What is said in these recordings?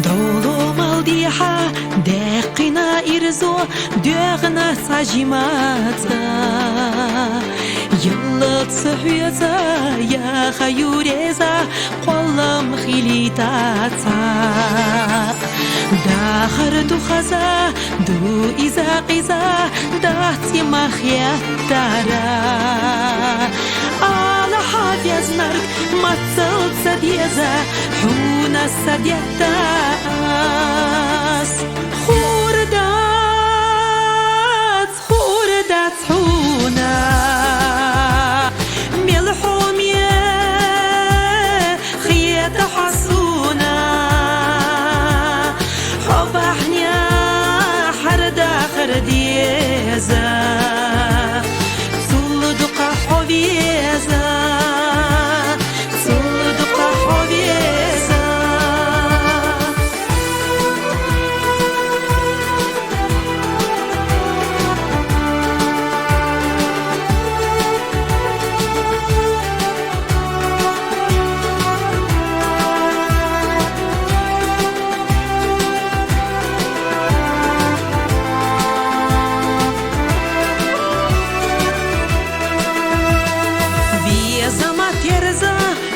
Долу малдиха декина ирзо дёгна сажимаца Йыллык сөхөза яха юреза қолым хилитаца Дахар тухаза ду иза қиза дати махияттара Ala hafiaznark matsal sadieza Huna sadietas Khurdat huna Milhumye khiyata hasuna Hobahnya harda khardiyeza Zulduqa hovieza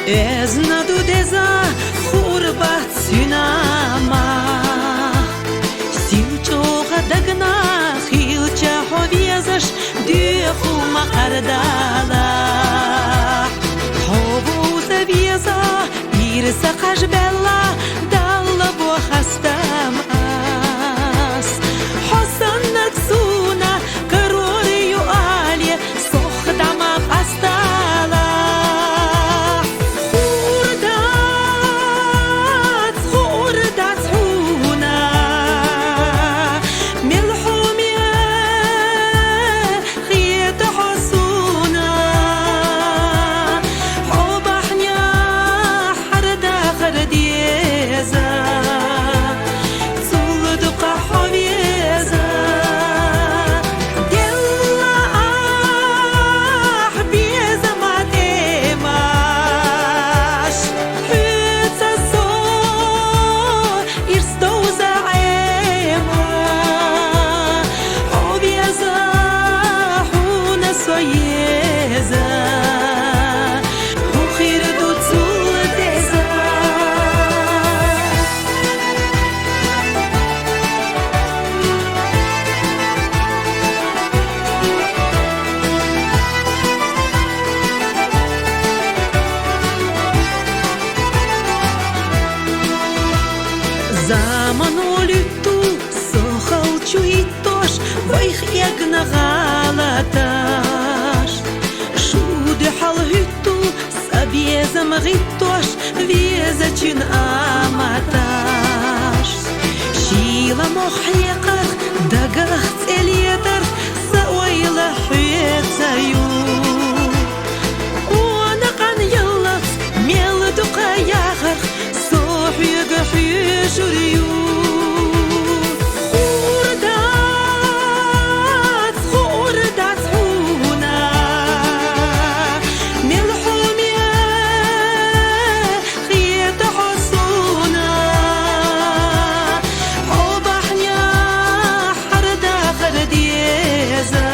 Ezna dudeza khurbat synama Siuchoga dagna khilcha hoviezas Duhu maqardala Hovu zavieza irsa qajbella Dalla bo khastam as Hosan natsuna karori yu ali Sokhdama qastala Заману люту сохал чуитош Войх ягна галаташ Шуды хал хюту сабезам гитош Везачин аматаш Шила мохьяках дагах целетар Сауайла хуецаю Онакан яллах мелду каягах Сохьяга حيشريو خردات هونا ملحومية خيط حصونا حبحنيا حردا خرديزا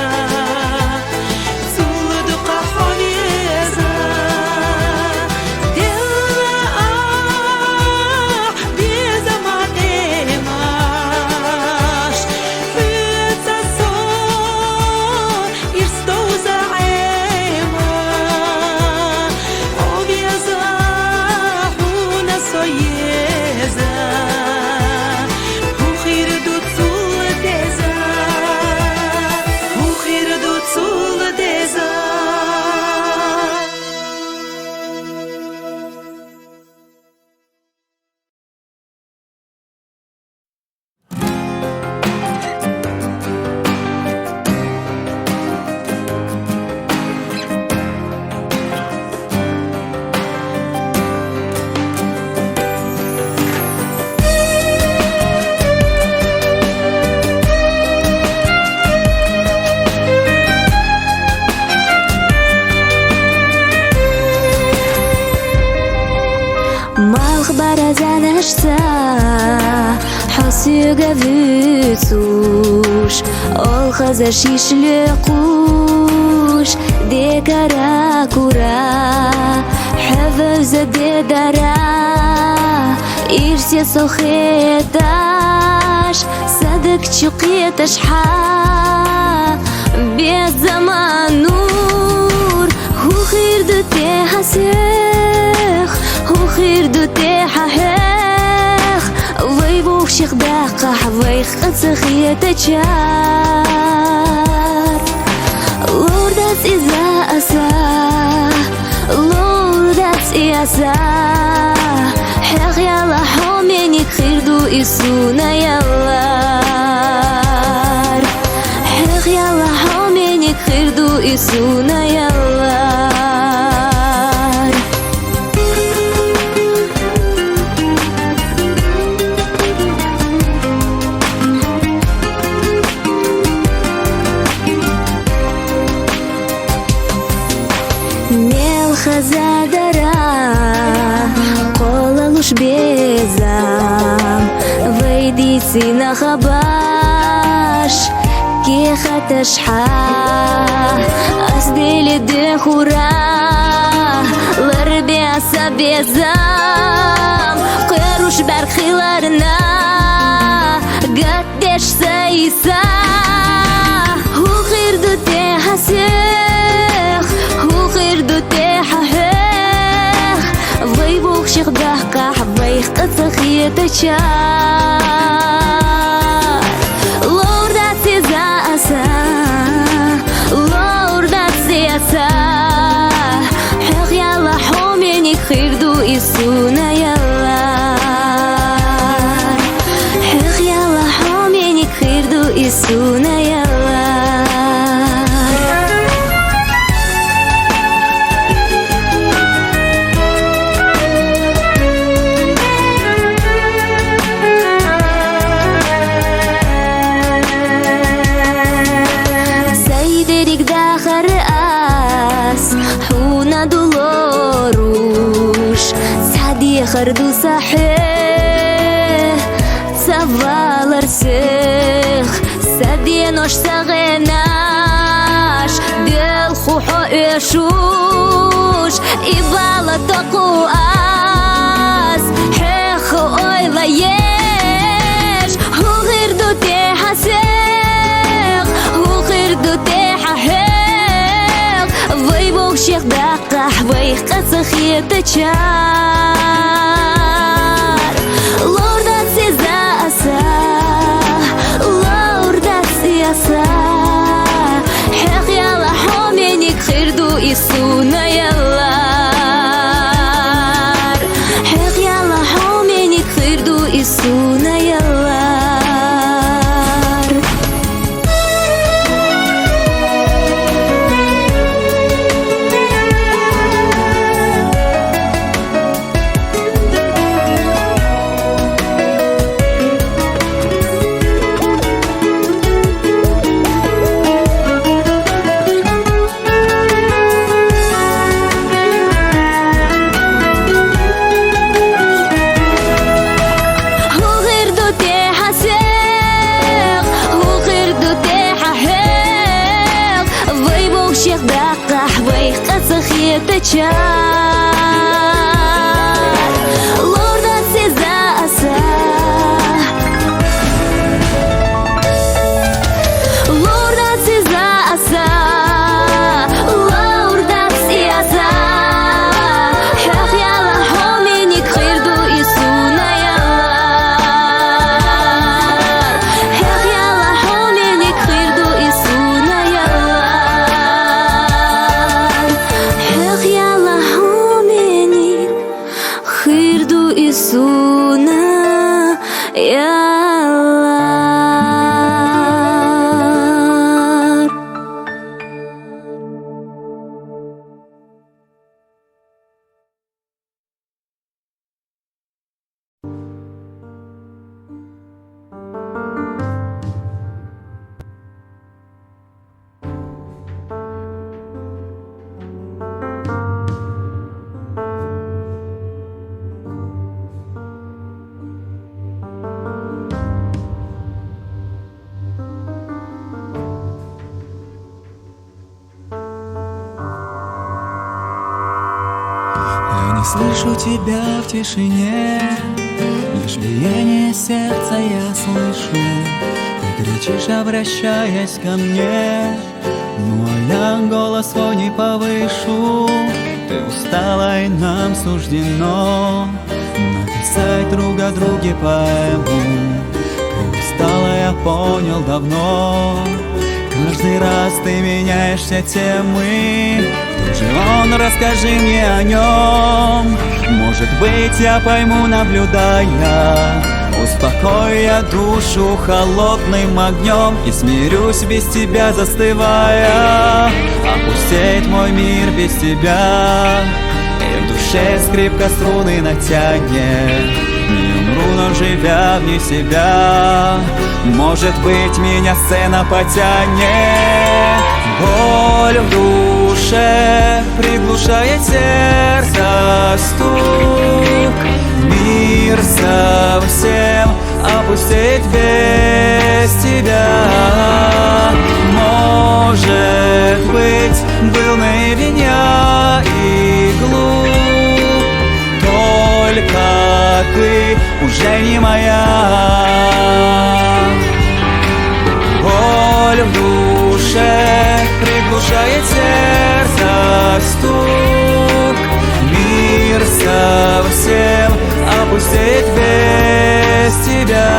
barazanashsa Hasuga vytsush Ol hazar shishle qush Dekara kura Havza de dara Irse sohetash Sadık çuqiyetash ha Bez zaman nur Hu khirdu te hasih Hu khirdu te hahih Vay buh shikh daqah Vay khatsakhietachar Lordas iza asa Lordas iasa Haq yalla homenik khirdu isuna yallar Haq yalla homenik khirdu isuna yallar Mel khazadara Qola lush bezam Vaydi na khabash Ki khatashha Asdili de khura Larbi asa bezam Qirush barkhilarna Gaddesh saysa Hu khirdu te hasih Hu khirdu te hahih Vay buh shikh daqah Vay khatsakhietachar Lordas iza asa Lordas iasa Haq yalla homenik khirdu isuna yallar Haq yalla homenik khirdu isuna yallar Khardu sahih Savalar sikh Sadiyenosh saghenash Del khuho eshush Ibala toqu as Hekho oyla yesh Hu khirdu te hasik Hu khirdu te hahik Vay buh shikh daqah Vay khatsakhietachar Lordas iza asa Lordas iasa Haq yalla homenik khirdu isuna yallar Haq yalla homenik khirdu isuna yallar Lordas iza asa Lordas iza asa Lordas iasa Haq yalla homenik khirdu isuna yallar Haq yalla homenik khirdu isuna yallar Haq yalla homenik Я не слышу тебя в тишине, лишь биение сердца я слышу. Ты кричишь, обращаясь ко мне, ну а я голос свой не повышу. Ты устала, и нам суждено написать друг о друге поэму. Ты устала, я понял давно. Каждый раз ты меняешь все темы. Кто же он, расскажи мне о нем. Может быть, я пойму, наблюдая. Успокою я душу холодным огнем и смирюсь без тебя, застывая. Опустеет мой мир без тебя, и в душе скрипка струны натянет. Не умру, но живя вне себя, может быть, меня сцена потянет. Боль в душе приглушает сердце стук. Мир совсем опустеет без тебя. Может быть, был наивен я и глуп, только ты уже не моя. Боль в душе приглушает сердце стук. Мир совсем опустеет без тебя.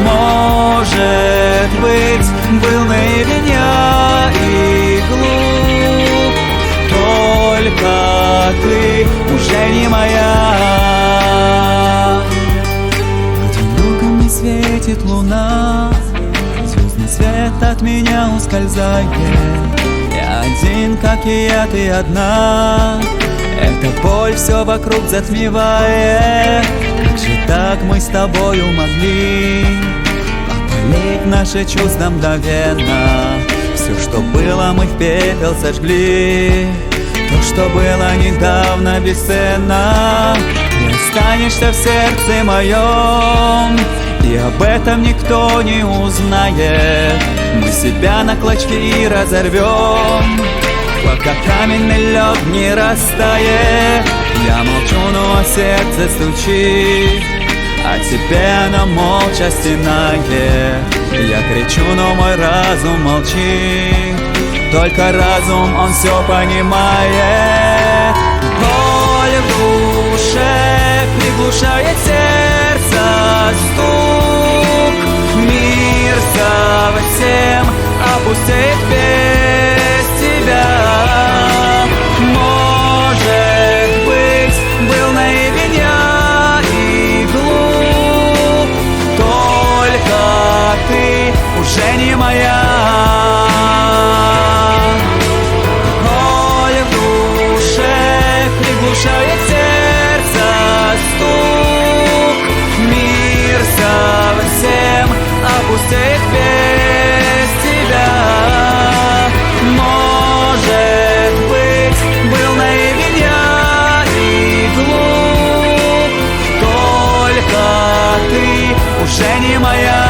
Может быть, был наивен я и глуп, только ты уже не моя. Одиноко мне светит луна, звездный свет от меня ускользает. Я один, как и я, ты одна. Эта боль все вокруг затмевает. Как же так мы с тобою могли опалить наши чувства мгновенно? Все, что было, мы в пепел сожгли. То, что было недавно, бесценно. Ты останешься в сердце моем, и об этом никто не узнает. Мы себя на клочки и разорвем, пока каменный лед не растает. Я молчу, но сердце стучит, а тебе оно молча стенает. Я кричу, но мой разум молчит, только разум, он все понимает. Боль в душе приглушает сердце стук. Мир совсем опустеет без тебя. Может быть, был наивен я и глуп, только ты уже не моя. Боль в душе приглушает сердце стук. Мир совсем опустеет без тебя. Может быть, был наивен я и глуп, только ты уже не моя.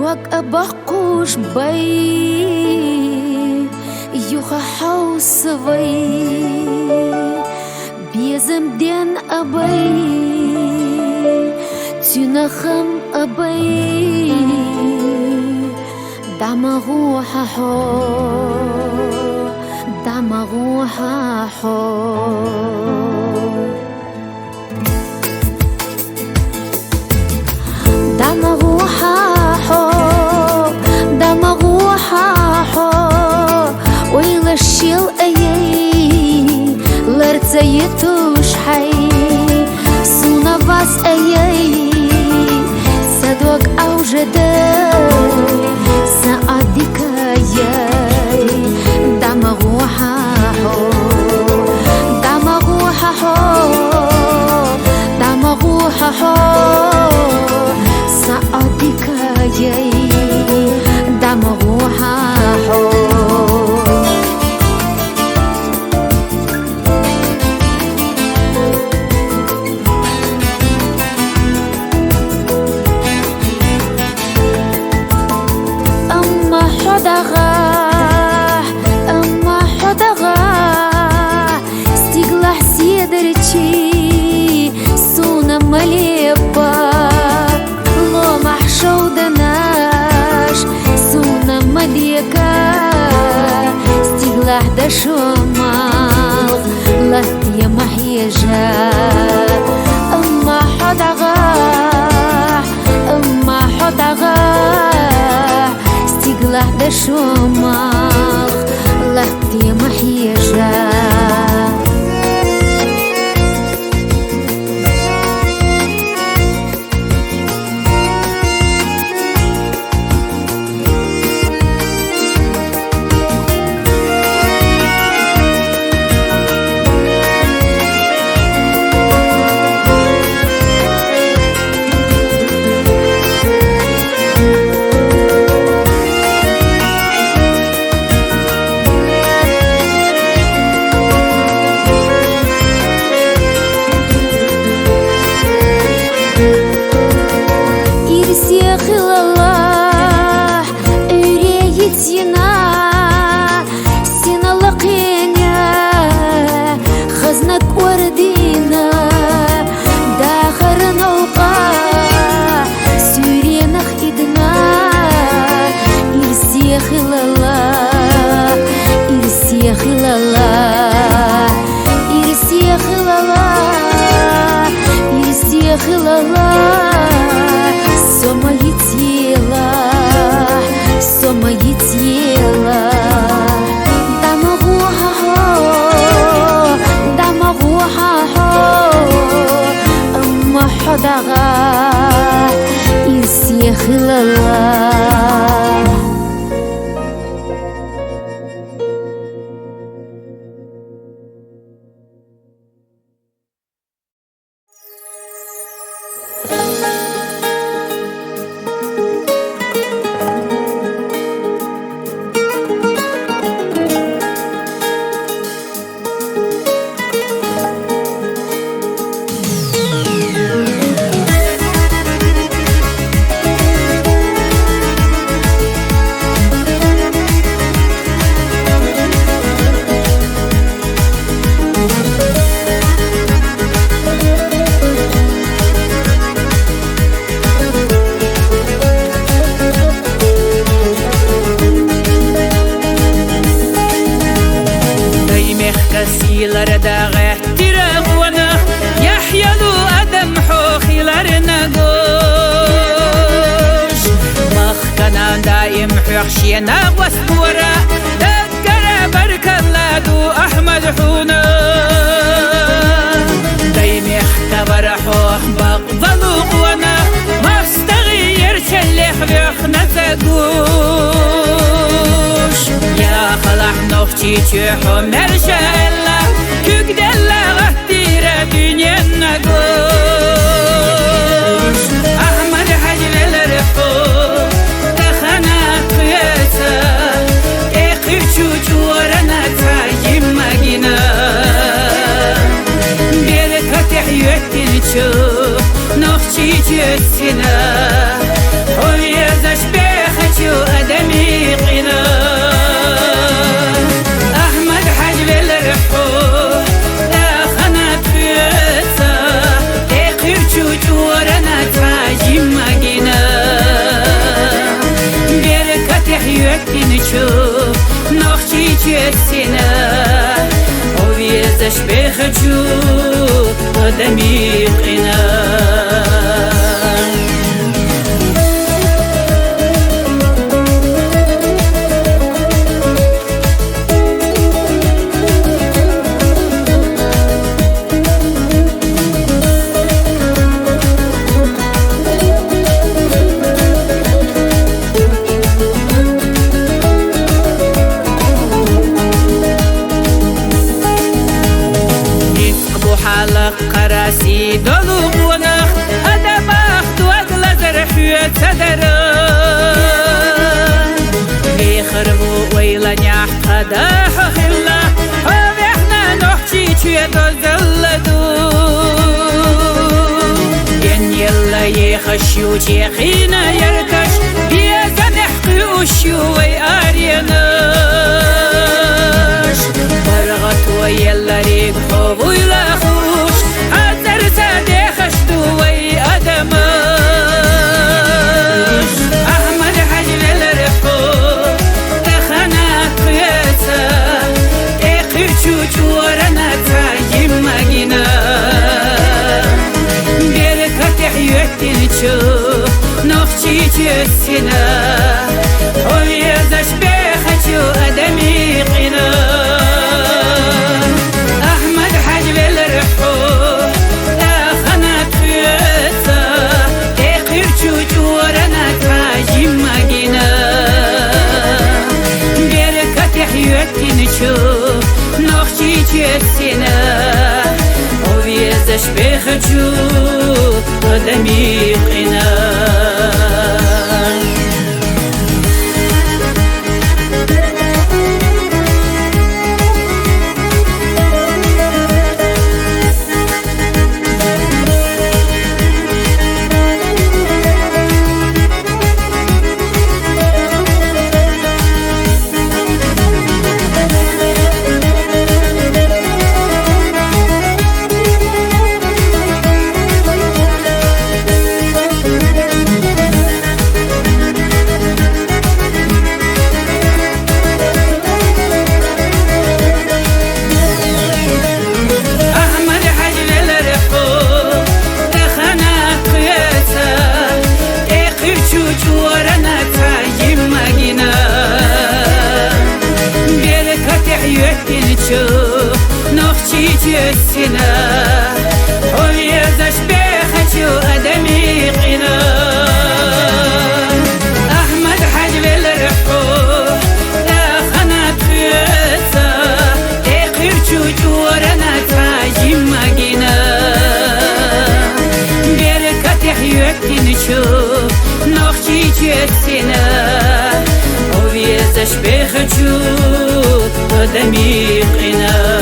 Kwag abakush bay Yuha haus vay Biezem den abay Tunacham abay دمغوها حو دمغوها حو دمغوها حو دمغوها حو ويلشيل ايي لرتزيتوش حي سونا вас ايي صدوق او جدي سأديك ياي دمغوها حو دمغوها حو دمغوها حو سأديك ياي دمغوها حو أما حدغا стигла седрчи суна малепа ломах шоуданаш суна мадека стигла дашомал латья محيجا أما حدغا стигла дашомал латья محيجا حشينا واسبورا ذكر برك الله أحمد حونا دايم يختبر حوح بقبلوا قوانا ما استغير شلح بيخنا تقوش يا خلح نوختي تشوحو مرشا الله كقدلا غهتيرا دنيا نقوش أحمد حجل الرفوق جورنا تايم ماجنا بيرك تحيوتين شوف نخشي جسنا ويا زش بيخشو أدمي قنا أحمد حجل الرفوق لا خنات فيتا تقيرشو جورنا تايم ماجنا بيرك تحيوتين يوتين شوف نخشي جسنا ويزش بخجو قدمي قنا حلق قراسي دلوق ونخ أدباخ دوات لزر حيوت سدر بيخربو ويلا نيح قداح خلا وبيحنا نحشي تشيدو زلدو ين يلا يخشيو تيخينا يرتش بيزا نحقي وشيو ويارينش برغت ويلا ريق حبو يلاخوش عزر ساديخش دوي أدمش أحمد حجل الرحو تخنات قياسة إقر چوچورنا تاجم مجينا بركة حيوتين چو نخشي جسنا ويزش بخشو أدمي قنا نخشي جسنا ويزش بخجو قدمي قنا نخشي جسنا ويزش بخشو أدمي قنا أحمد حجب الرحو لا خنات خيسا إقر چوچورنا تاجم مجينا بركة حيوتين شوف نخشي جسنا ويزش بخشو قدمي قنا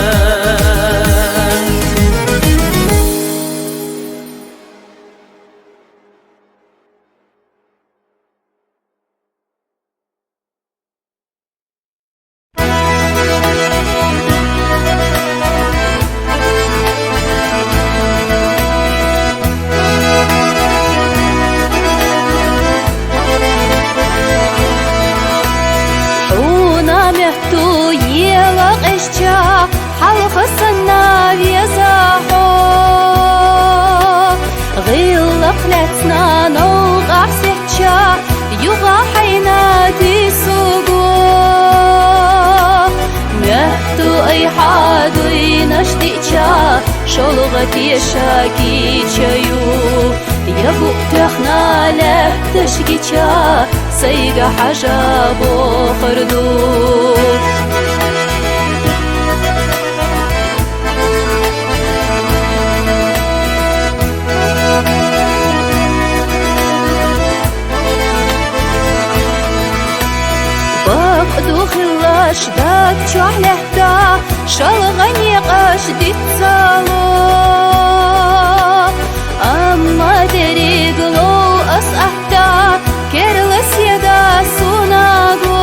حلقسنا بيزاحو غيلق لتنا نوقع سحشا يغا حيناتي سوقو مهتو اي حادو ينشتيشا شلغتي شاكي چايو يبو تخنا له تشكيشا سيغا حجابو خردو خلاش داك شوحله دا شلغني قاش دي تصالو أما دري قلو أصحتا كيرلس يدا سوناغو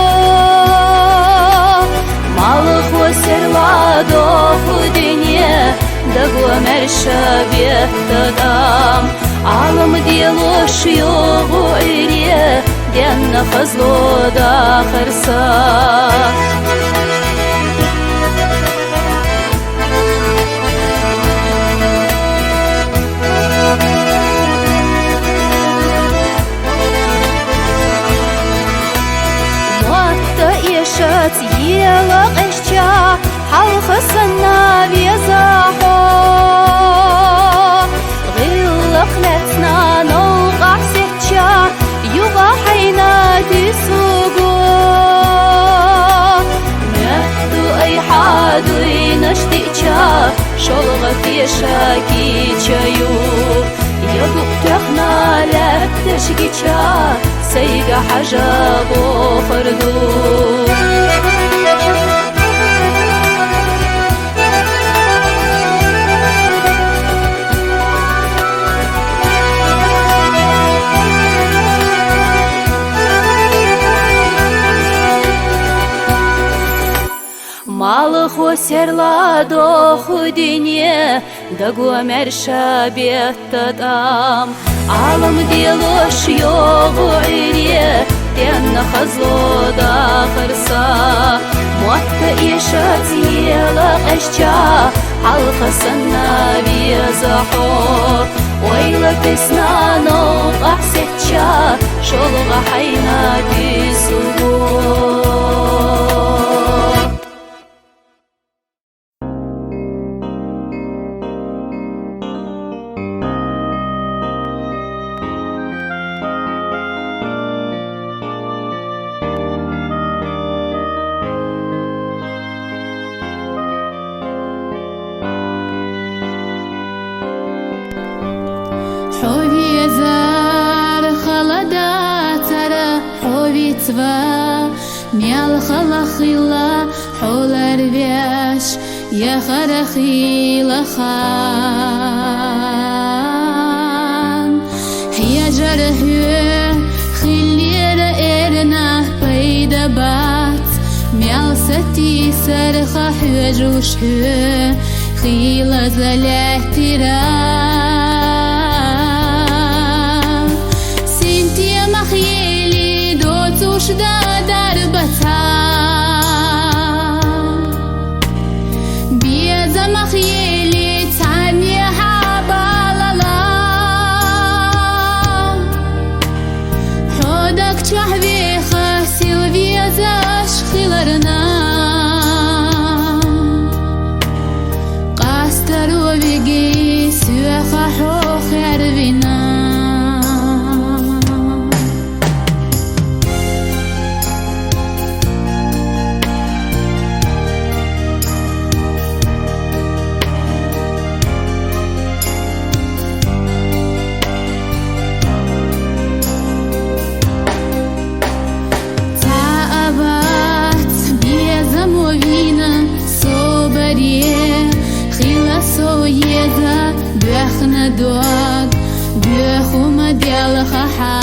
مالخ وسرلا دوخو دنيا دقو مرشا بيهتدام عالم ديلوش يوغو إريه دينا نخزلو دا خرسا شت يلا قشجا حلق السنا بيزاحو غلق لتنا نوقع سحجا يبا حينا تسوقو نهدو اي حادو نشتيجا شلغ في شاكي جايو يدوق تخنا لك تشجيجا سيقا حجابو فردو Малых осерладо худине, да гомер шабеттадам. Алам делош йогу ире, тенна хазло да харса. Мотта ишат ела эшча, халка санна визахо. Ойла песна но ахсетча, шолга хайна дисуго. حوی زار خلدا ترى حوی توا میال خلا حولر بیش یا خرخیل خان هی جرح خلیر ارنا پیدا بات میال ستی سرخ حوجوش خیل زلاترا da darbata bieza makhyeli tani habalala hodak chahvi khasil bieza ashkhilarna qastaru bigi suha ho kharvina دوغ بيخوما ديال خحا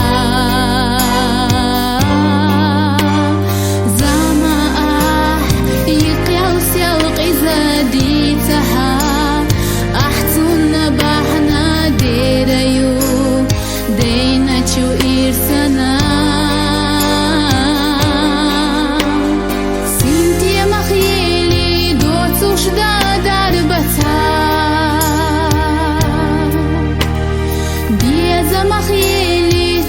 زما يقيل سيلقي زاديتها احتون بحنا ديريو دينا چو إرسنا سنتي مخيلي دوتوش دا دربتا مخيلي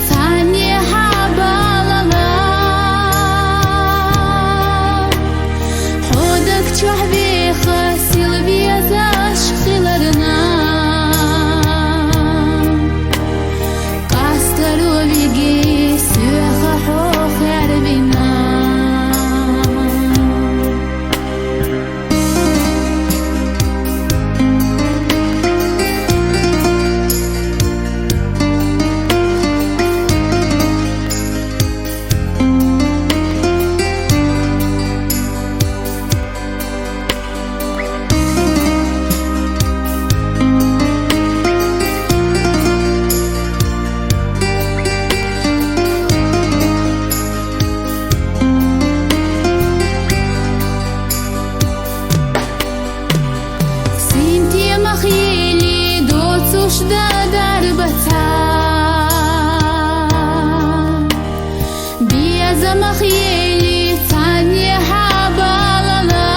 مخيلي تاني حبالنا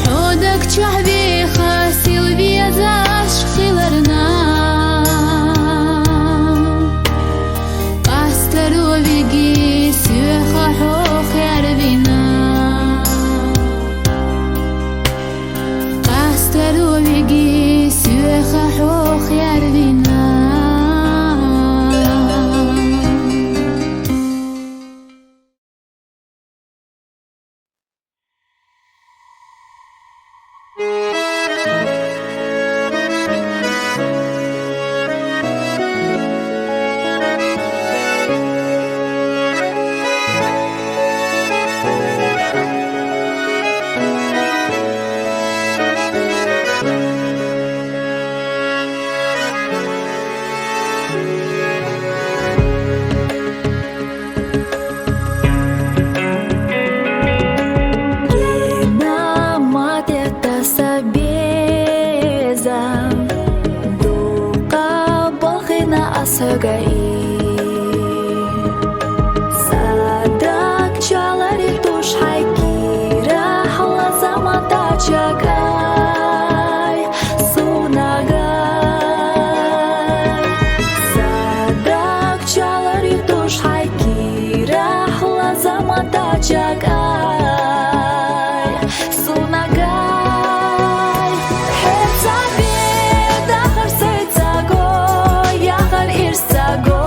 حودك شهبي خاسيل بيزاش خيلرنا قاسترو بيجي سيخا حوخ يربينا قاسترو بيجي سيخا حوخ يربينا Sadak çalari tuş haykira hala zamanda çakay sunagay Sadak çalari tuş haykira hala zamanda çakay sunagay Hep zabeda harsetsa go yahar irsa go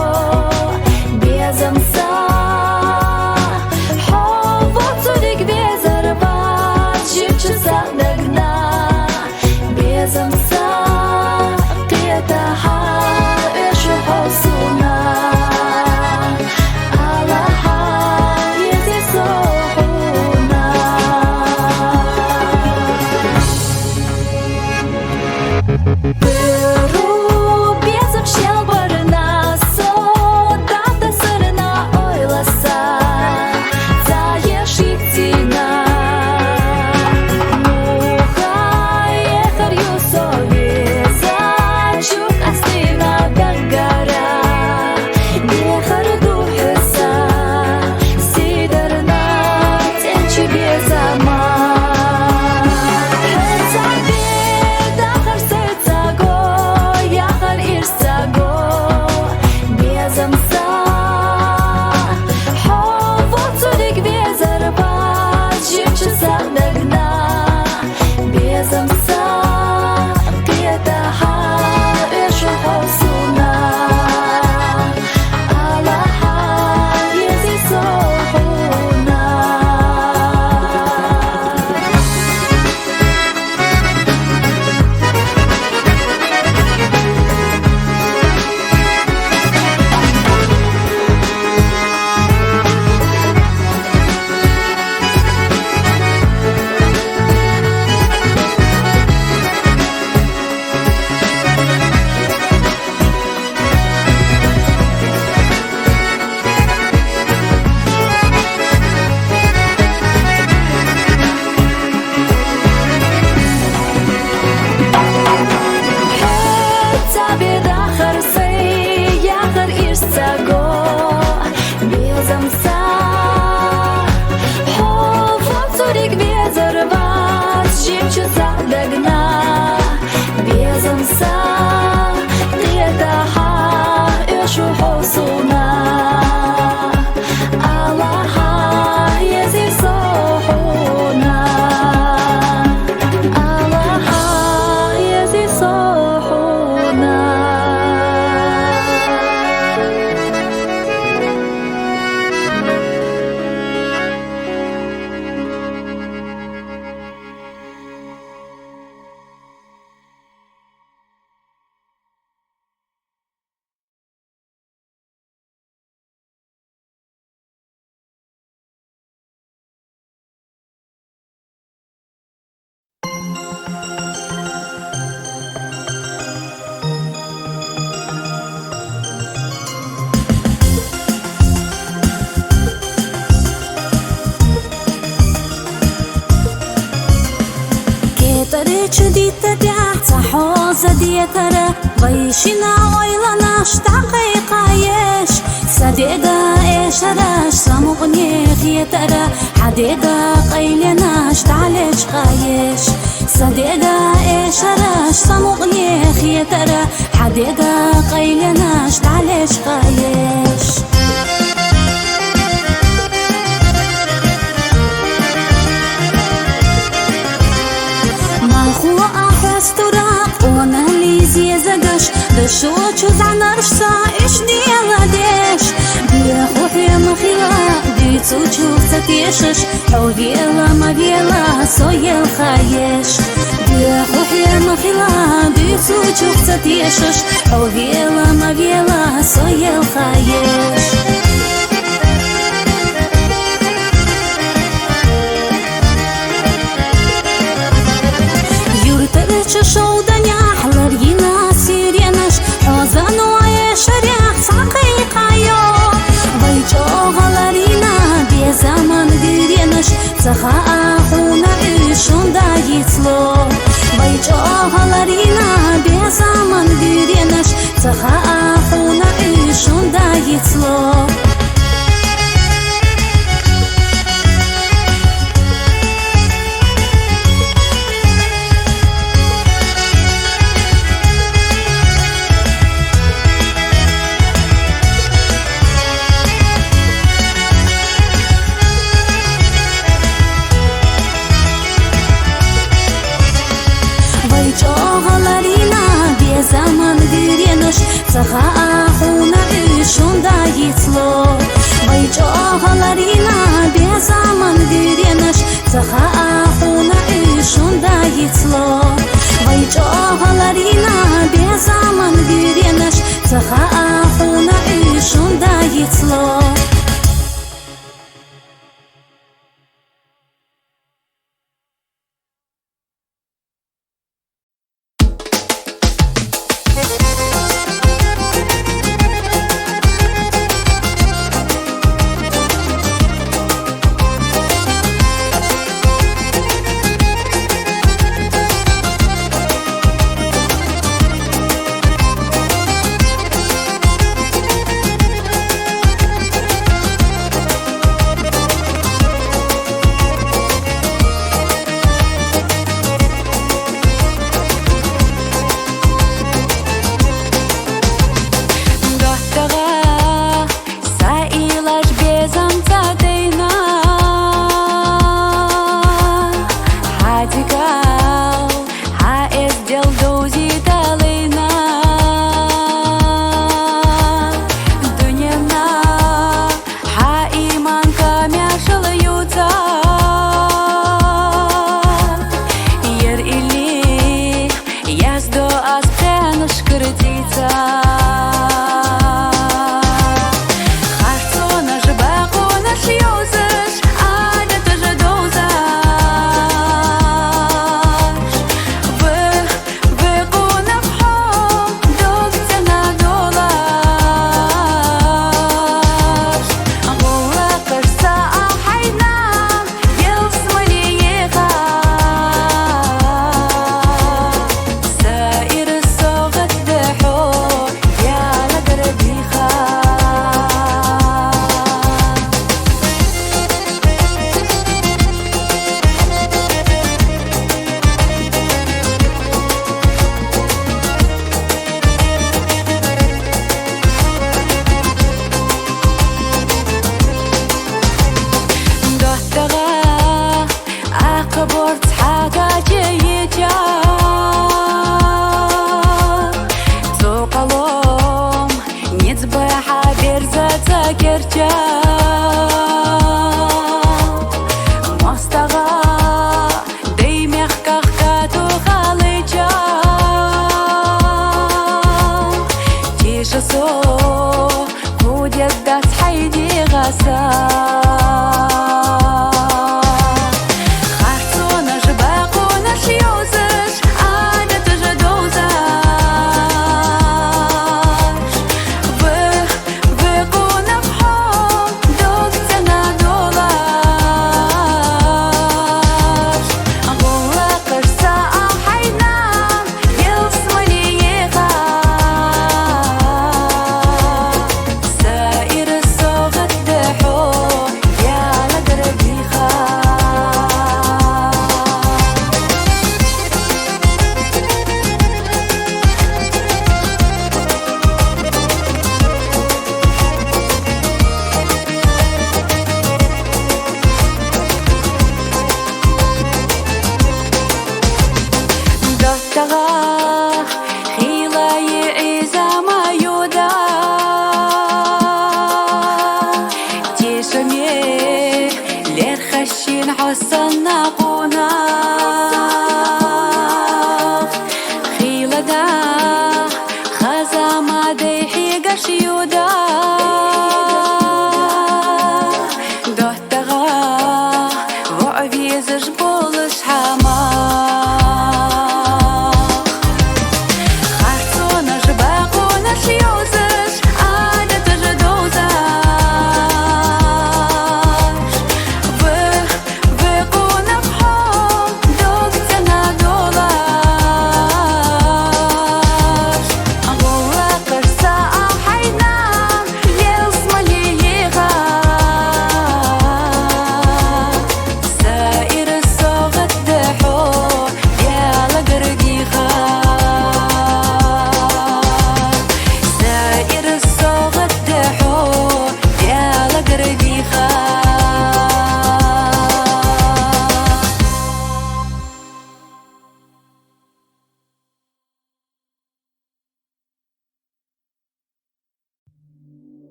زديتر غيشنا ويلنا اشتاقي قايش صديقة إشراش سمقنيخ يترى حديقة قيلناش تعالج خايش صديقة إشراش سمقنيخ يترى حديقة قيلناش تعالج خايش Анализе загаш, да шучу за наршса, иш не ладеш. Бляхухи махила, дицу чувца тешеш, овела мавела, соел хаеш. Бляхухи махила, дицу чувца тешеш, овела мавела, соел хаеш. شو دنيا حلرينا سيرينش حزنو عيش ريح ساقي قايو بيجو غلرينا بي زمان ديرينش تخا اخونا ايشون دا يتلو بيجو غلرينا بي زمان ديرينش تخا اخونا ايشون دا يتلو زمان ديرينش تخا اخونا ايشون دا يتلو بيجو غلرينا بي زمان ديرينش تخا اخونا ايشون دا يتلو بيجو غلرينا بي زمان ديرينش تخا اخونا ايشون دا يتلو Sair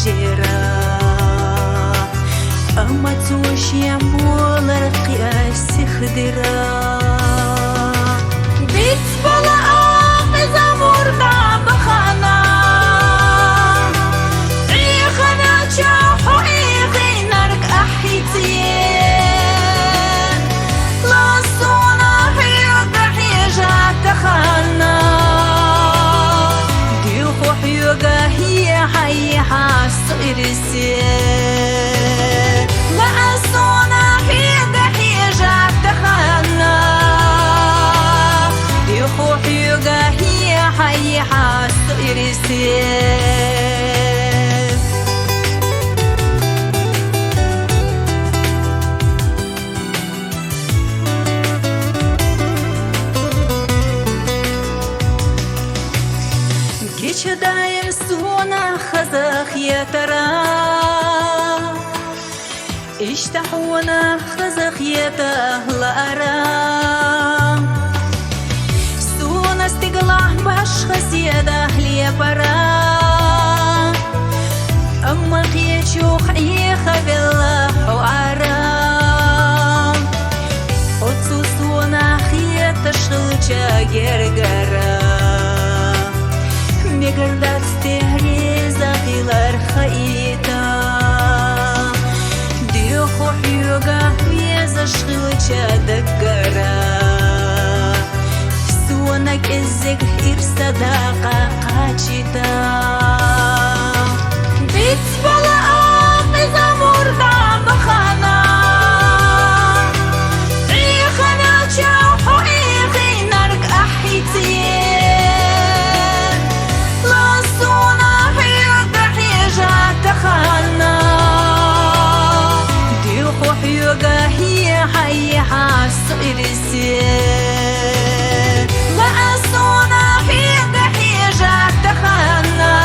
جيرا أما توش يمول رقياس خدرا بيت بلا آقز مردا بخانا إيخنا جاحو إيخي نرك أحيتين لصونا حيوغ حيجا تخانا ديوخو حيوغ هي حي حاسو إرسين لأصونا حيوغ حيجا تخانا ديوخو حيوغ هي حي حاسو إرسين Gece daim suna خزخ يترى اشتحونا خزخ يتهلأرى سونا استقلاه باش خسيده ليبرى أما خيشوخ يخا بالله وعرى отсутствуна хиеташылча гергара мегардац техреза хилар хаита диохо хьюга мезашылча дагара суанак эзек ирсадака качита бит бала ақиза мурда бахана حي حاسو إرسين لأصونا في دحيجة تخانا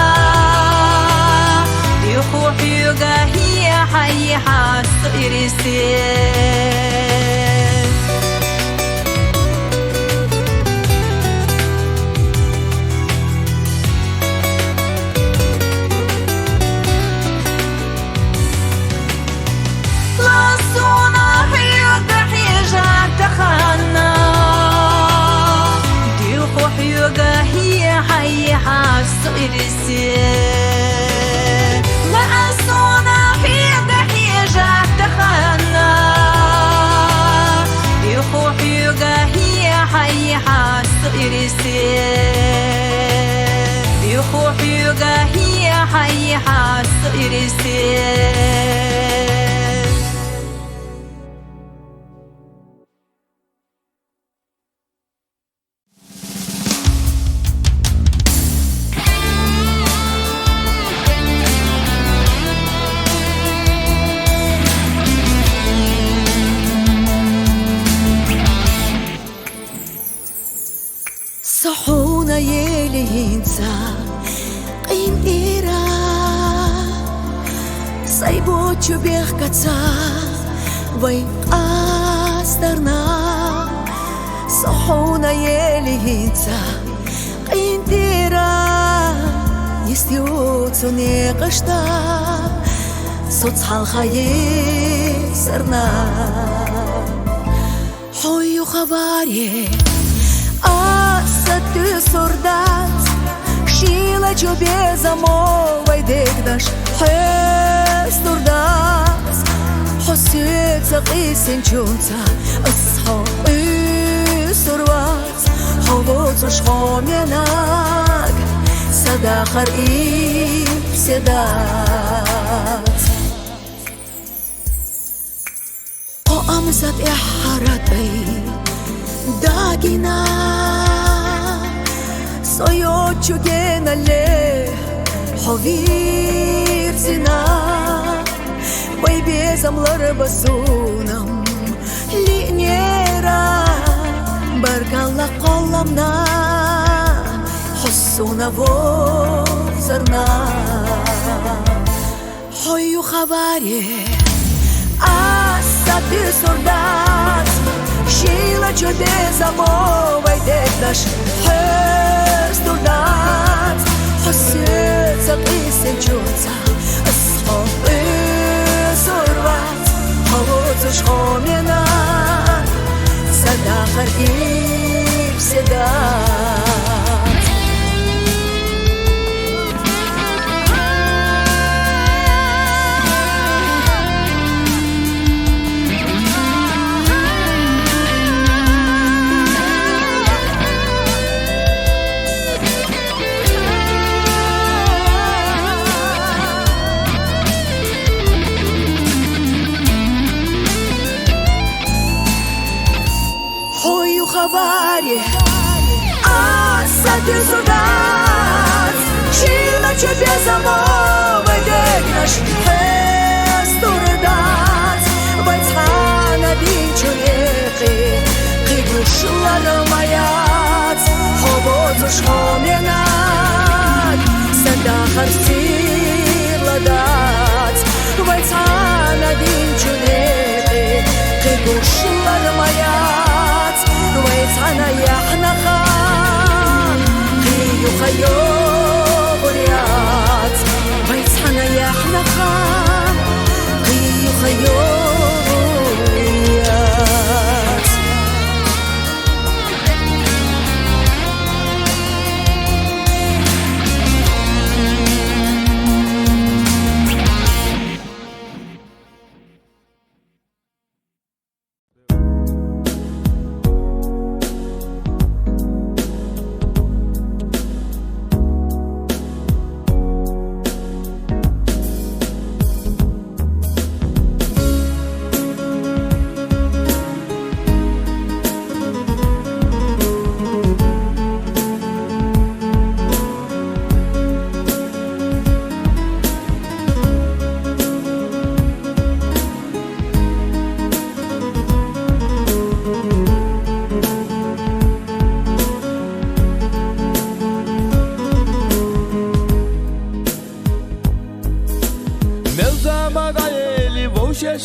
يخو حيوغا هي حي حاسو إرسين حي حاسو إرسين لأصونا في دحيجة تخانا يخو حيوغا هي حي حاسو إرسين يخو حيوغا هي حي حاسو إرسين صحونا يلي ينسى قيمتيرا صيبوتشو بيخكتسا ويقاسترنا صحونا يلي ينسى قيمتيرا يستيوتسو نيقشتا صوتصحى الخير سرنا حويو خباري ты сурдат шила чубе замовай дегдаш хэс турдас хосет сaqisen чунца асхо сурват ховоц шхоменак садахар и седат о амзат ихаратай дагина صيوتشو جينا ليه حوير زنا ويبيزم لربسونم لينيرا بركالله قلمنا حسونا وزرنا حيو خباري أساتي سردات شيلا جبه زموي دكداش حس دردات حسيت سقيسن جوتا захар и всегда. Хавари, сади судат, Чина тебе замовы дегнаш, Эстурдат, Вайцхана бичунеки, Кигушлана маят, Ховозуш хоменат, Сандахар сирладат, Вайцхана бичунеки, Кигушлана маят, ويتعنا يا حنخا خيو خيو بريات ويتعنا يا حنخا خيو خيو بريات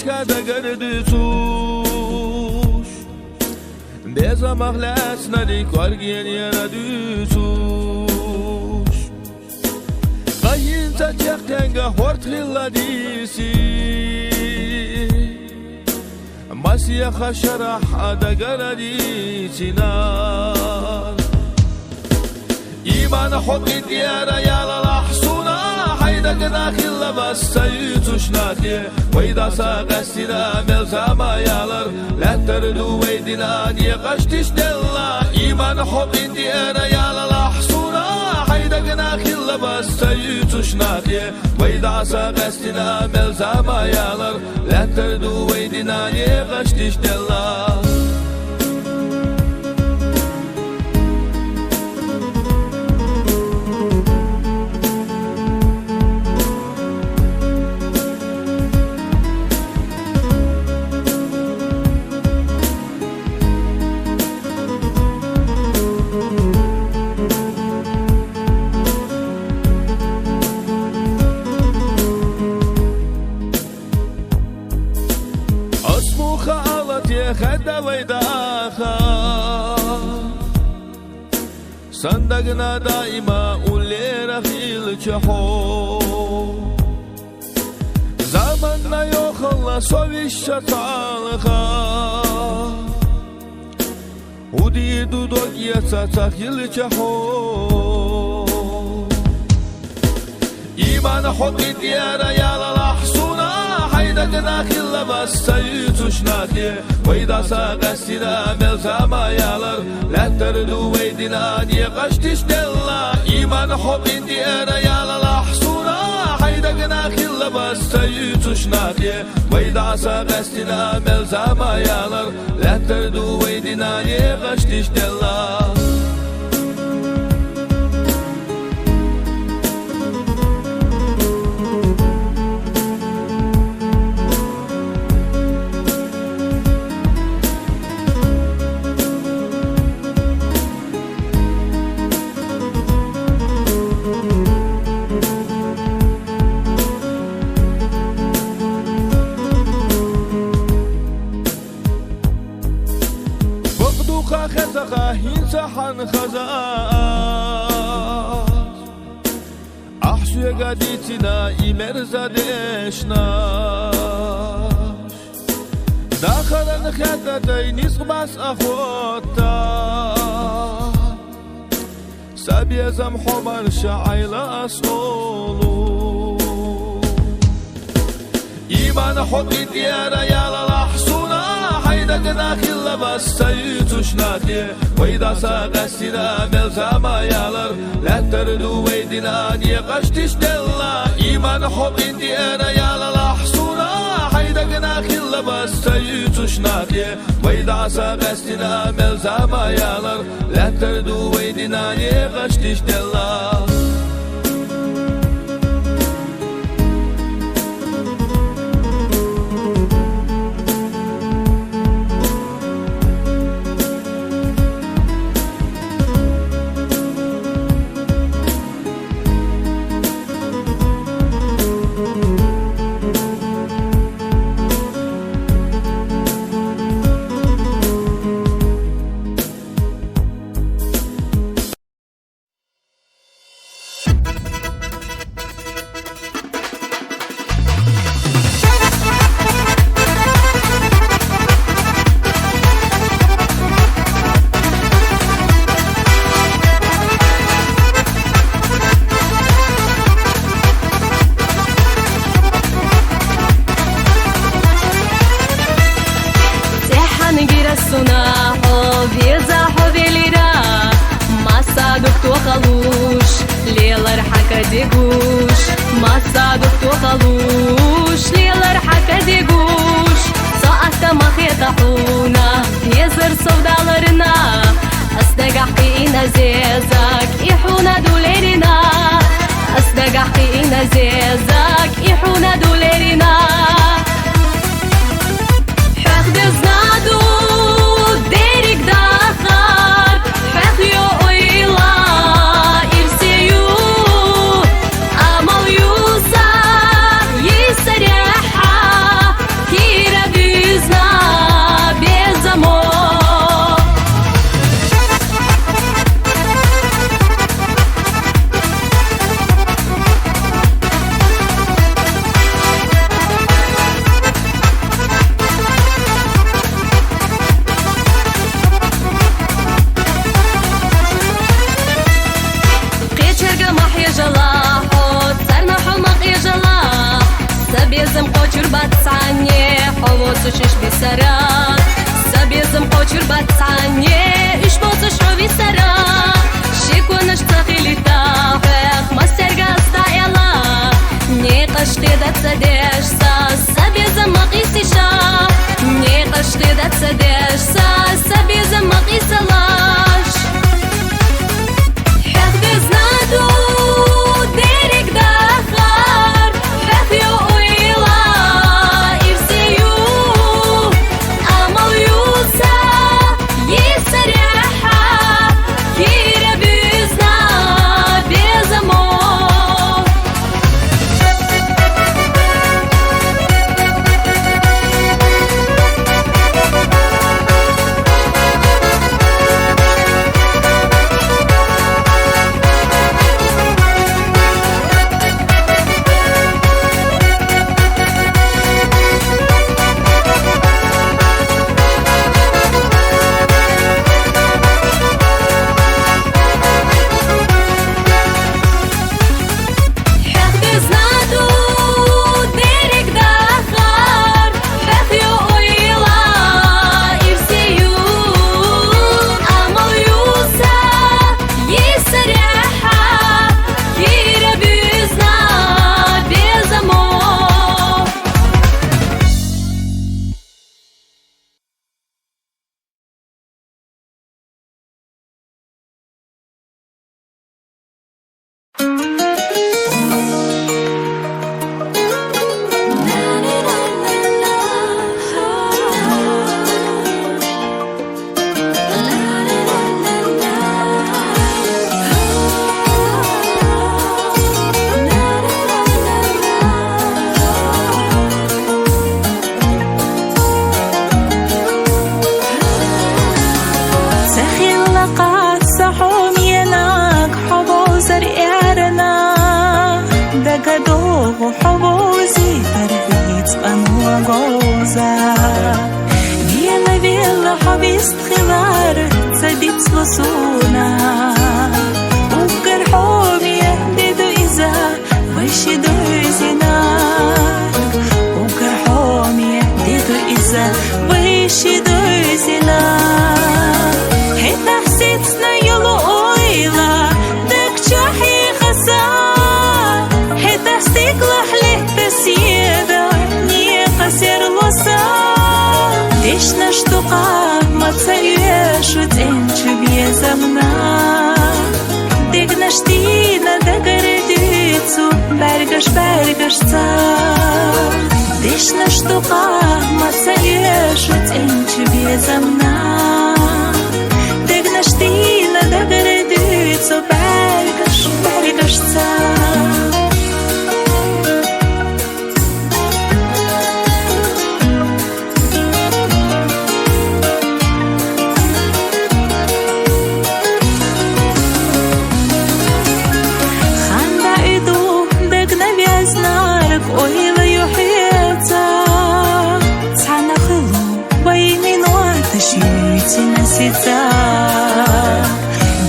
Kada gardusus Beza mahlasna di korgien yana dusus Kayin tachaktenga hortkhilla disi Masya khasharah ada garadisinar İman hukki diyara yala lahsuna Haydakna khilla bas sayutushnakiye وإذا ساقستنا ملزما يالر لا تردو ويدنا نيقشتش دلا إيمان حب اندي أنا يالا لحصونا حيدقنا خلا بس سيوتشناكي وإذا ساقستنا ملزما يالر لا تردو ويدنا نيقشتش دلا خدا ويداخا صندقنا دائما ولي رخيل شحو زماننا يوخلا سوي الشطالخا ودي دودوك يتساخيل شحو إيمان حقي ديارا يالا لحصونا حيدقنا خلا بس سيوتشناكي وإذا ساقستنا ملزما يالر لا تردو ويدنا نيقشتش دلا إيمان حب اندي أنا يالا لحصونا حيدقنا خلا بس سيوتشناكي وإذا ساقستنا ملزما يالر لا تردو ويدنا نيقشتش دلا حن خزاز أحشو قديتنا إمرزا ديشناش داخل نخدتي نسقبس أخوتا سبيزم حمر شعيل أسولو إيمان حقي ديارة يالا لحصونا حيدا داخل لبس سيتوش نادي وإذا ساقستنا ملزاما يالر لا تردو ويدنا نيقشتش دلا إيمان حقي ديارة يالا لحصونا حيدا داخل لبس سيتوش نادي وإذا ساقستنا ملزاما يالر لا تردو ويدنا نيقشتش دلا حبوزي برقيت أنوغوزا استخلار تبيت لصونا وكرحوم يهددو إذا ويشدو زناك وكرحوم يهددو إذا ويشدو زناك هيتا حسيتنا يلو أويلا دك جاحي خسا هيتا استيقلح له تسيدا نيه قسير لصا Вечно штука, мацаешут энчу безамна Дегнаш ти на дагардицу, бергаш-бергашца Вечно штука, мацаешут энчу безамна Дегнаш ти на дагардицу, бергаш-бергашца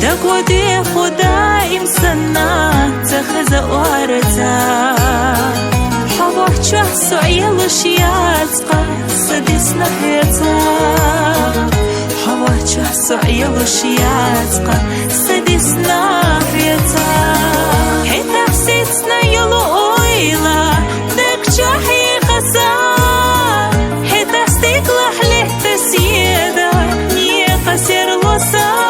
دقودي خدا إمسنا تخذ وارتا حوح شخص عيالش يازقى سدسنا حيتا حوح شخص عيالش يازقى سدسنا حيتا حيتا حسيتنا يلو أويلا دك جاحي خسا حيتا استيقلح له تسيدا نيه قسير لصا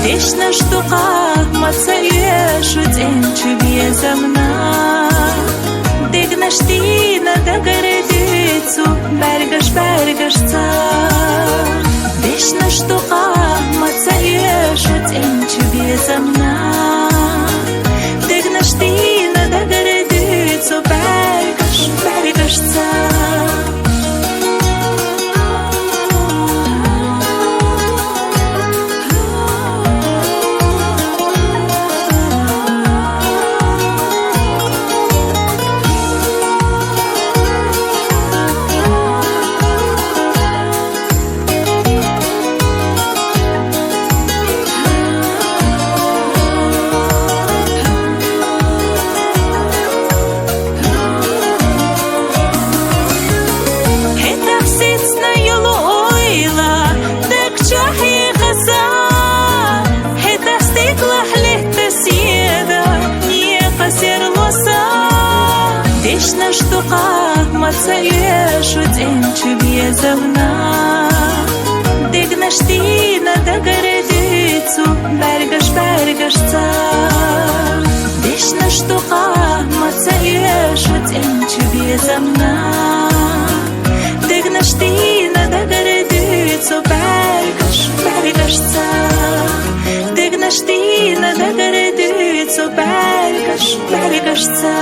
Вечно штука, мацаешут энчу безамна Дегнаш ти на дагардицу, бергаш-бергашца Вечно штука, мацаешут энчу безамна Дегнаш ти на дагардицу, бергаш-бергашца Вечно штука, мацаешут энчу безамна Дегнаш ти на дагардицу, бергаш-бергашца Вечно штука, мацаешут энчу безамна Дегнаш ти на дагардицу, бергаш-бергашца Дегнаш ти на дагардицу, бергаш-бергашца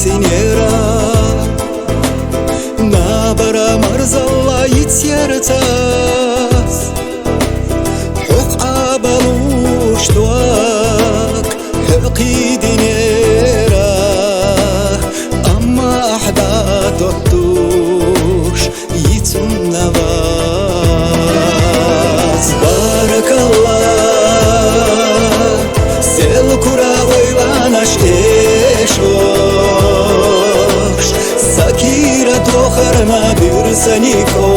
синера Набара марзалла ицерцас Хук абалуш дуак Хеqi dinera Amma ahda tuttuş Yitum navaz Barakallah Sel kura oylanaş eşoş Sakira troharma bir saniko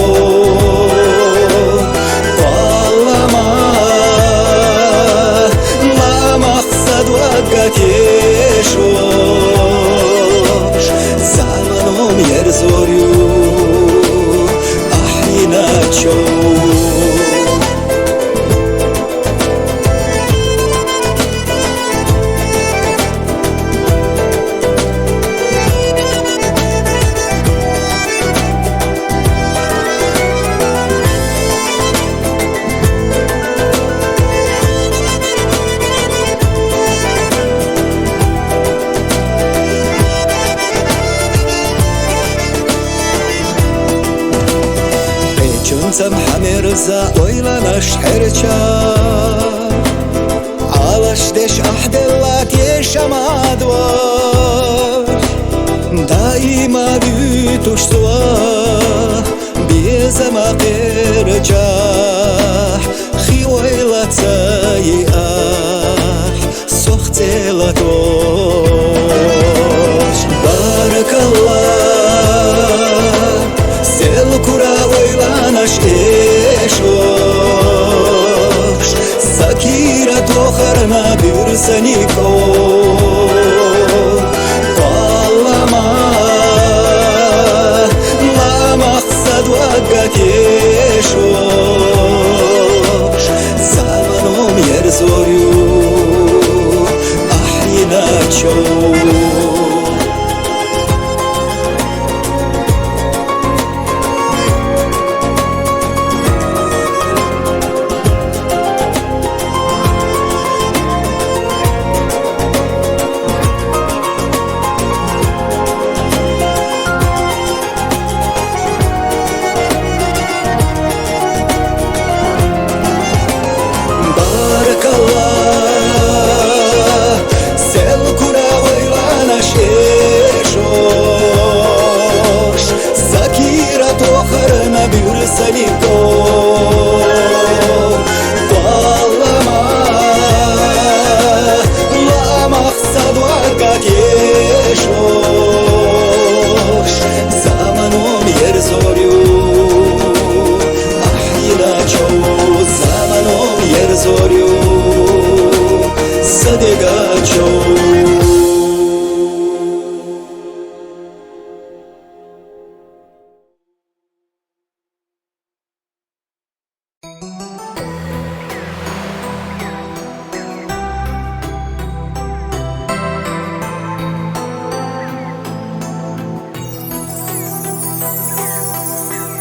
Pallama gatieshosh Zamanom yer zoryu Ahina chosh سمح مرزا ويلا نشحرشا علاش ديش أحدلات يشما دوار دايما بيتوش سوا بيزما قرجاح خي ويلا تسايح سختلا توش بارك الله سيل كرا ويلا شوش سكيرة تخرنا برسنيكو طالما لا مقصد وقت يشوش زمنهم يرزوريو أحينا تشوش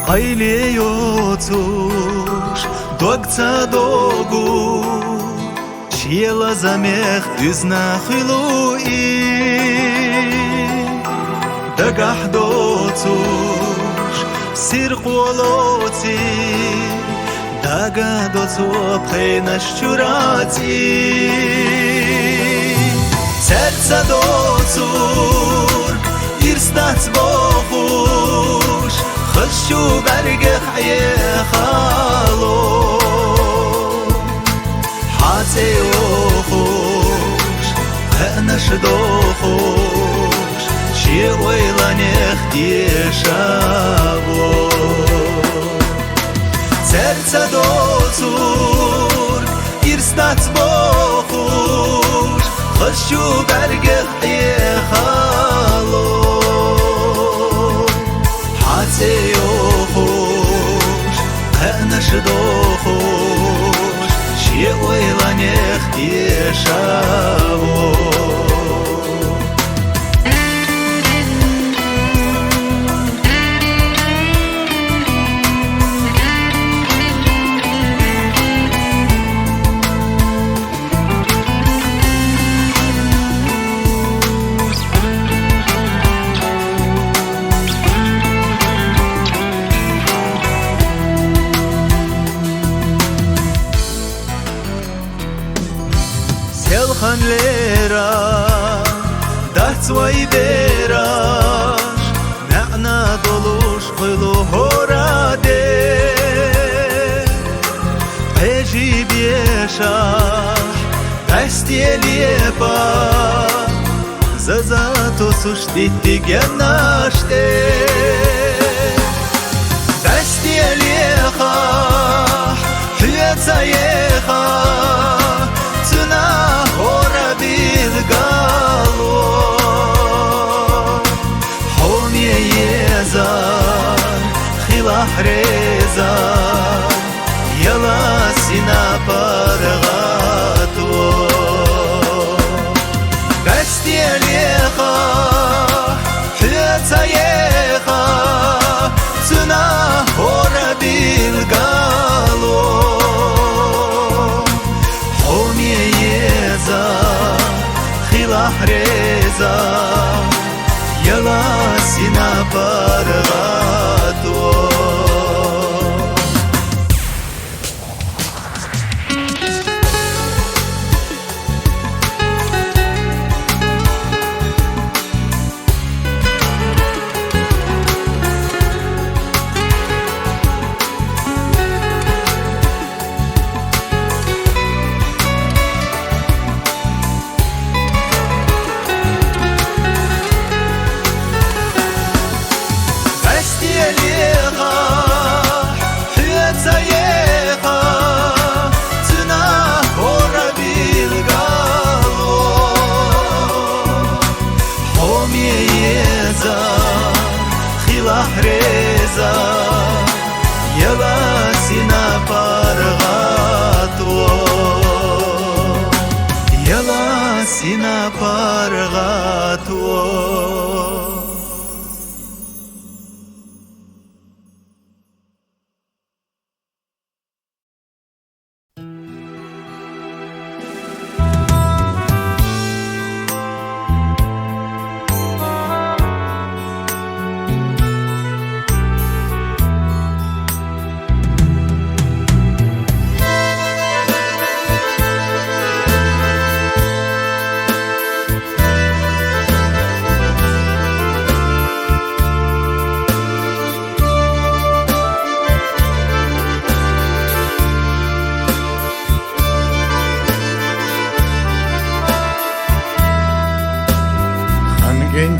Aile yotuş dogca dogu Chiela zamech üzna khului Dagah dotuş sir qoloti Dagah dotu pkhinash churati Serca dotur irstat bogush خشو برقح يا خالو حاتي وخوش هأنش دوخوش شي ويلا نختي شابو سرسا دوتور إرستات بوخوش خشو برقح يا خالو سيوخوش هأنش دوخوش شيء ويلا نختي شابو خنليرا دهت ويبيراش نعنا دولوش خلو هورادي بيجي بيشاح دستي ليبا زازاتو سوشتي تيجناشتي دستي ليخاح حياتا يخاح تناهور بالقالو حومي يزار خلاح رزار يلا سنا برغاتو بستيليخا حياتيخا تناهور بالقالو حومي يزار خلاح رزار يلا سنا برغاتو Sina pargato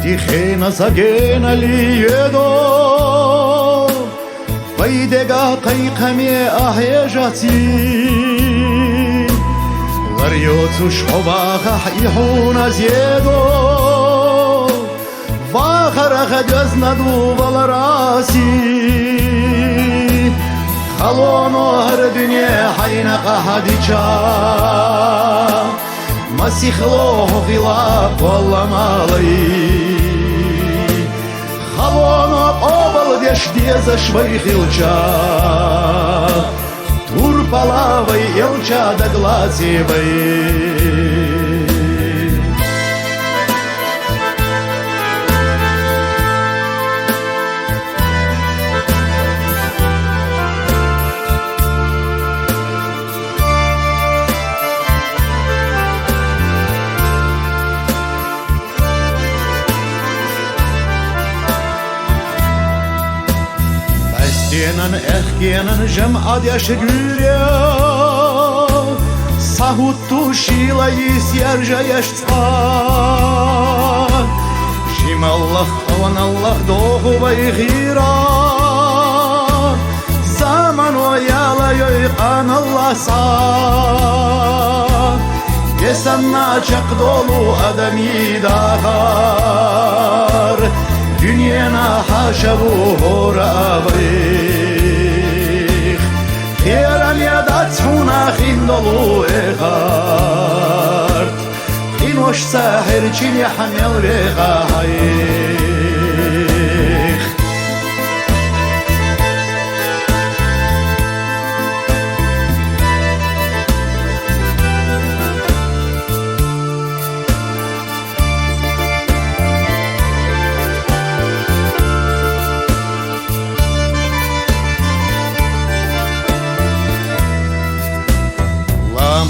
Тихена загена лиедо Пайдега кайкаме ахежати Ларьоцу шхобаха ихуна зедо Вахараха газнаду валараси Халоно хардуне хайнака хадича مسيخلوه غلاق والله مالي خلونا قبل ديش ديزا شوي خلجا تور палавай елча да глазивай Kenen kenen jem adyaş güre Sahuttu şila yisjerja yaştsa Jim Allah avan Allah doğu vay gira Zaman o yala yoyqan Allah sa Yesanna çak dolu adami dağar Dünyana haşavu horavik Kheran yadat huna khindolu eghart Khinosh sahir chin yahmel reghayik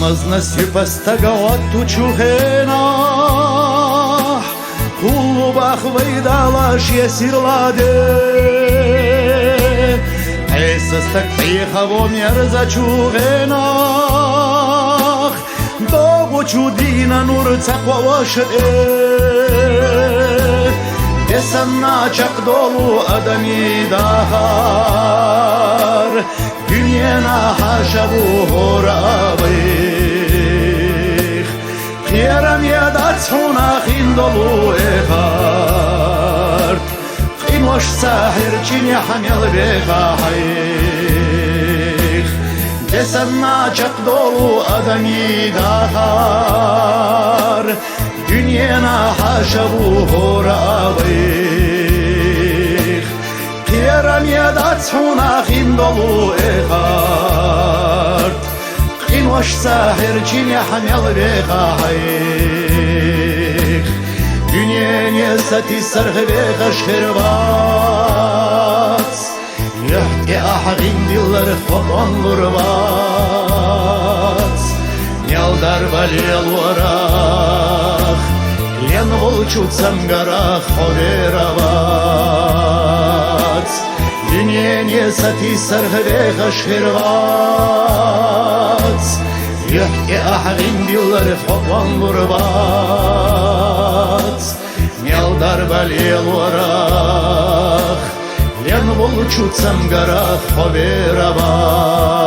Мазнasi pastagavattu čuhena Kulubah vaydalash yesirlade Esastak tihaво mjerza čuhena Dogu čudina nur caqvavašde Desanna čak dolu adami dahar Dünyana haşavu horavik Kieram yadatsuna khindolu ekhart Qinwash sahir chini hamyal bekhayikh Desanna chaqdolu adami dahar Dünyana haşavu horavayikh Kieram yadatsuna khindolu ekhart Qinwash sahir chini hamyal bekhayikh Dünyaya sati sargı bekhashkirvats Yahki ahagin dillar xoban lurvats Nyaldar valel varach Len volchut samgarach xoveravats Dünyaya sati sargı bekhashkirvats Yahki ahagin dillar xoban lurvats Nyaldar valel varach Len volchut samgarach xoveravats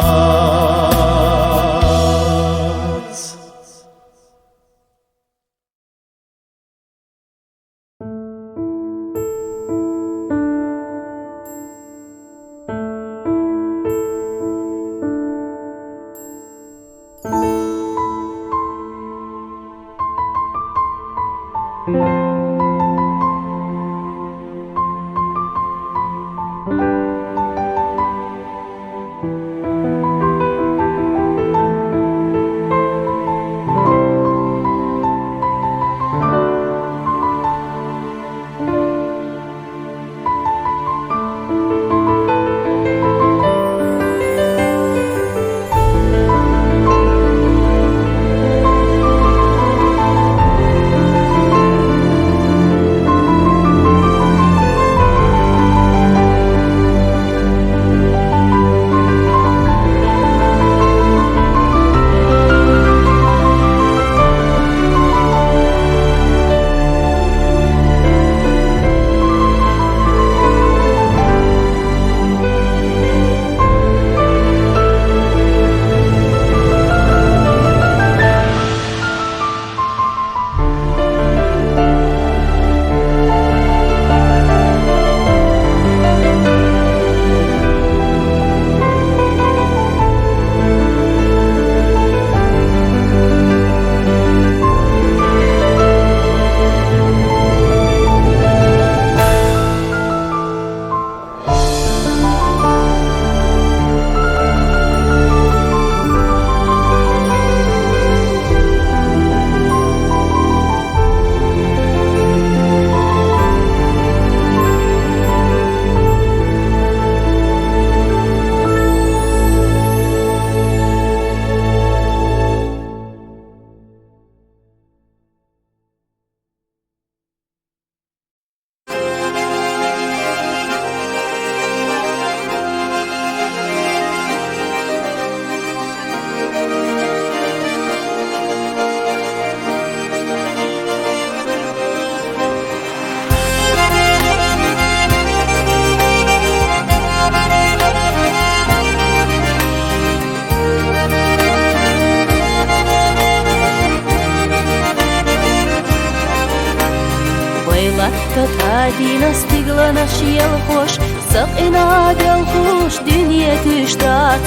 Tadina stigla nash yelkhosh Saqina delkhosh dünya tishtat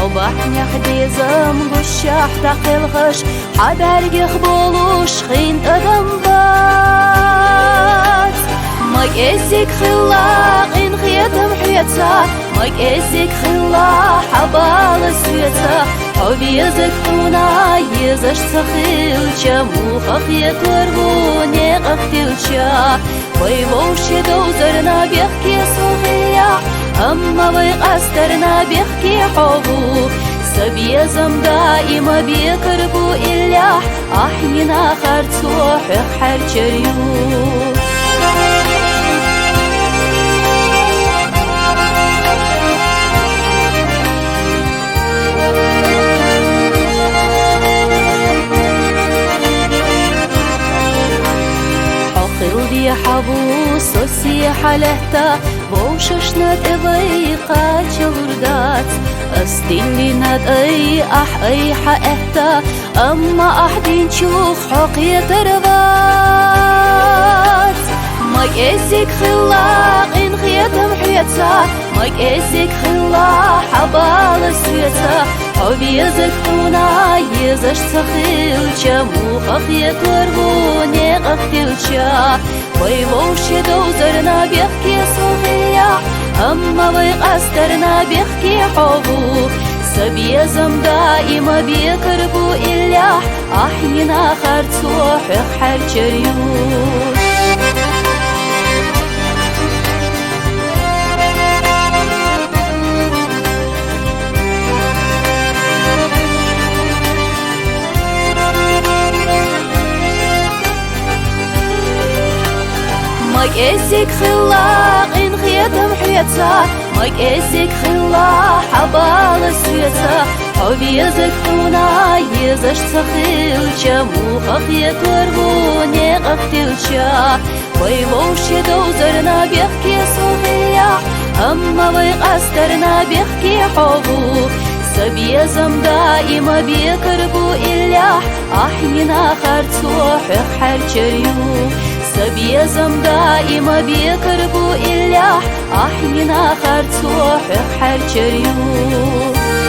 Obahnya hadizam gushah taqilkhosh Hadarga khbolush khin adambat Mag ezik khilaq in khiyatam hiyatsa Mag ezik khilaq habal swiyatsa Obiyazak huna yezash tsakhilcha Mukhaq yaturgune qaftilcha Воевоуши доузарна бехки сухия Амма вайqastarna бехки хобу Сабьязам даима бекарбу илях Ахнина харцух харчарю حبوس وسيح لهتا وششنات إبي قاتشوردات أستيلي ناد أي أح أي حقتا أما أحدين شوخ حقية تربات مايك إزيك خلاق إن خياتم حياتا مايك إزيك خلاق حبال سويتا حبي يزك خونا يزش تخيلشا مو خخيت وربوني قفتلشا ويوشي دوزرنا بيحكي صغيح أما بيقسترنا بيحكي حبو سبي زم دائما بيكربو إلاح أحينا خرطوح حر جريوش مايك إزيك خلاق إن خياتم حياتا مايك إزيك خلاق حبال سويتا حبي يزك خونا يزش تخيلشا مو خخيت وربوني قفتلشا ويوشي دوزرنا بيحكي صغيح أما بيقسترنا بيحكي حبو سبي زم دائما بيكربو إلاح أحينا خرطوح حر جريوح سبي زم دائما بيكربو إلاح أحينا خرطوح حر جريوح